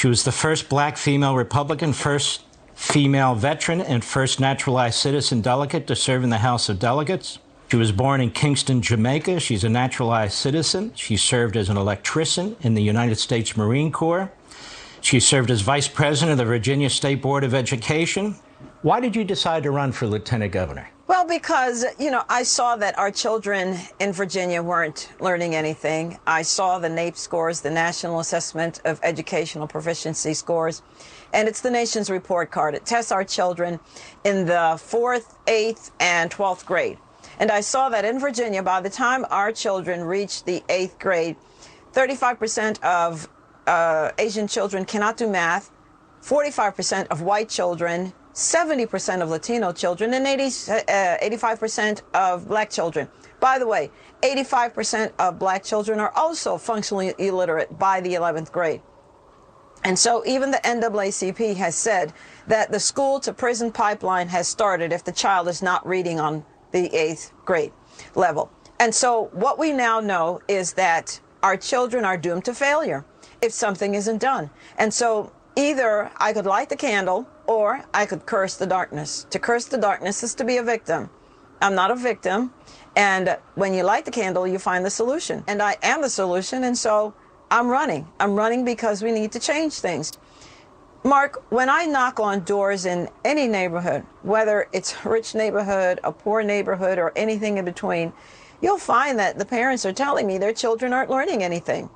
She was the first black female Republican, first female veteran, and first naturalized citizen delegate to serve in the House of Delegates. She was born in Kingston, Jamaica. She's a naturalized citizen. She served as an electrician in the United States Marine Corps. She served as vice president of the Virginia State Board of Education. Why did you decide to run for lieutenant governor? Well, because, I saw that our children in Virginia weren't learning anything. I saw the NAEP scores, the National Assessment of Educational Proficiency scores, and it's the nation's report card. It tests our children in the 4th, 8th, and 12th grade. And I saw that in Virginia, by the time our children reached the 8th grade, 35% of Asian children cannot do math, 45% of white children, 70% of Latino children, and 85% of black children. By the way, 85% of black children are also functionally illiterate by the 11th grade. And so even the NAACP has said that the school to prison pipeline has started if the child is not reading on the 8th grade level. And so what we now know is that our children are doomed to failure if something isn't done. And so either I could light the candle or I could curse the darkness. To curse the darkness is to be a victim. I'm not a victim. And when you light the candle, you find the solution. And I am the solution. And so I'm running. I'm running because we need to change things. Mark, when I knock on doors in any neighborhood, whether it's a rich neighborhood, a poor neighborhood, or anything in between, you'll find that the parents are telling me their children aren't learning anything.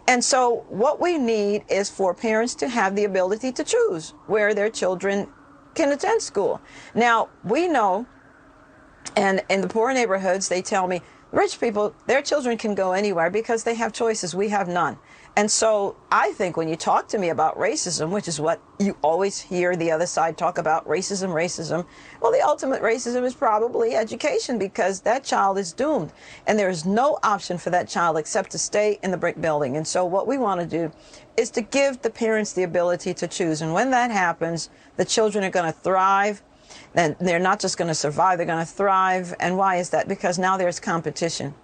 And so what we need is for parents to have the ability to choose where their children can attend school. Now, we know, and in the poor neighborhoods, they tell me, rich people, their children can go anywhere because they have choices. We have none. And so I think when you talk to me about racism, which is what you always hear the other side talk about, racism, well, the ultimate racism is probably education, because that child is doomed. And there is no option for that child except to stay in the brick building. And so what we want to do is to give the parents the ability to choose. And when that happens, the children are going to thrive. And they're not just going to survive, they're going to thrive. And why is that? Because now there's competition.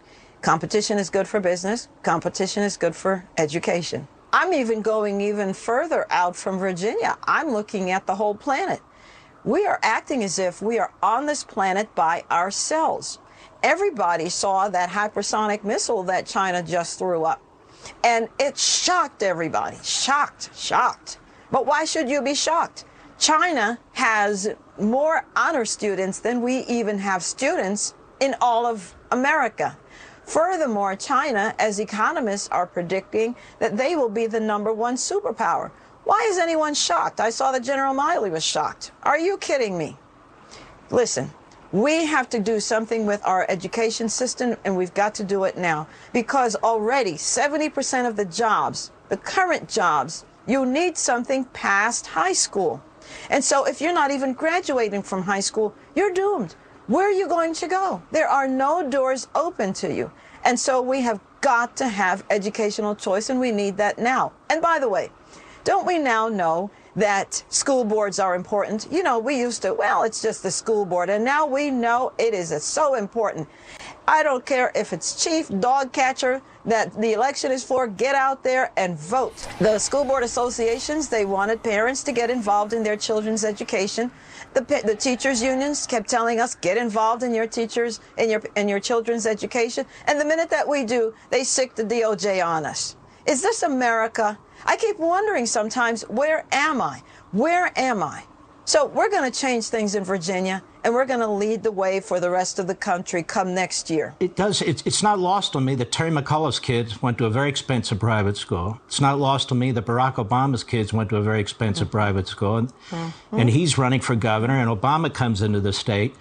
Competition is good for business. Competition is good for education. I'm even going even further out from Virginia. I'm looking at the whole planet. We are acting as if we are on this planet by ourselves. Everybody saw that hypersonic missile that China just threw up. And it shocked everybody. Shocked. But why should you be shocked? China has more honor students than we even have students in all of America. Furthermore, China, as economists are predicting, that they will be the #1 superpower. Why is anyone shocked? I saw that General Miley was shocked. Are you kidding me? Listen, we have to do something with our education system, and we've got to do it now, because already 70% of the jobs, the current jobs, you need something past high school. And so if you're not even graduating from high school, you're doomed. Where are you going to go? There are no doors open to you. And so we have got to have educational choice, and we need that now. And by the way, don't we now know that school boards are important? We used to, well, it's just the school board. And now we know it is so important. I don't care if it's chief, dog catcher, that the election is for, get out there and vote. The school board associations, they wanted parents to get involved in their children's education. The teachers unions kept telling us, get involved in your teachers, in your children's education. And the minute that we do, they sick the DOJ on us. Is this America? I keep wondering sometimes, where am I? Where am I? So we're going to change things in Virginia, and we're going to lead the way for the rest of the country come next year. It's not lost on me that Terry McAuliffe's kids went to a very expensive private school. It's not lost on me that Barack Obama's kids went to a very expensive private school. And he's running for governor, and Obama comes into the state,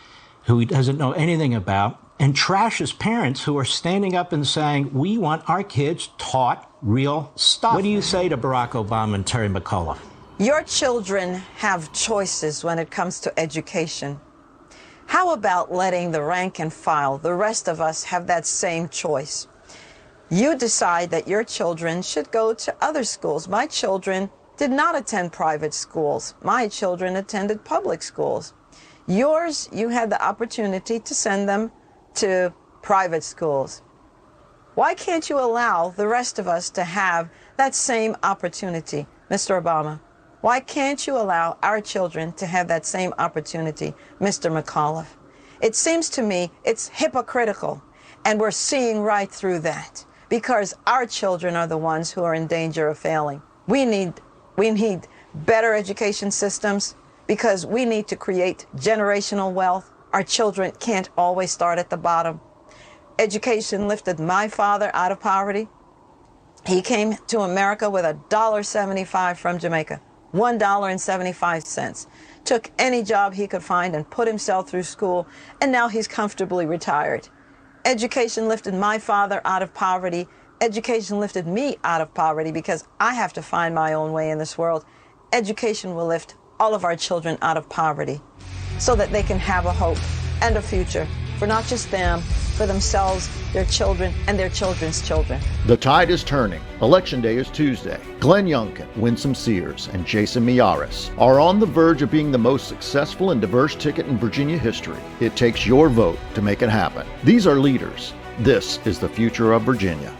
who he doesn't know anything about, and trashes parents who are standing up and saying, we want our kids taught real stuff. What do you say to Barack Obama and Terry McAuliffe? Your children have choices when it comes to education. How about letting the rank and file, the rest of us, have that same choice? You decide that your children should go to other schools. My children did not attend private schools. My children attended public schools. Yours, you had the opportunity to send them to private schools. Why can't you allow the rest of us to have that same opportunity? Mr. Obama? Why can't you allow our children to have that same opportunity, Mr. McAuliffe? It seems to me it's hypocritical, and we're seeing right through that, because our children are the ones who are in danger of failing. We need better education systems, because we need to create generational wealth. Our children can't always start at the bottom. Education lifted my father out of poverty. He came to America with $1.75 from Jamaica, $1.75. Took any job he could find and put himself through school, and now he's comfortably retired. Education lifted my father out of poverty. Education lifted me out of poverty, because I have to find my own way in this world. Education will lift all of our children out of poverty so that they can have a hope and a future for not just them, for themselves, their children, and their children's children. The tide is turning. Election day is Tuesday. Glenn Youngkin, Winsome Sears, and Jason Miyares are on the verge of being the most successful and diverse ticket in Virginia history. It takes your vote to make it happen. These are leaders. This is the future of Virginia.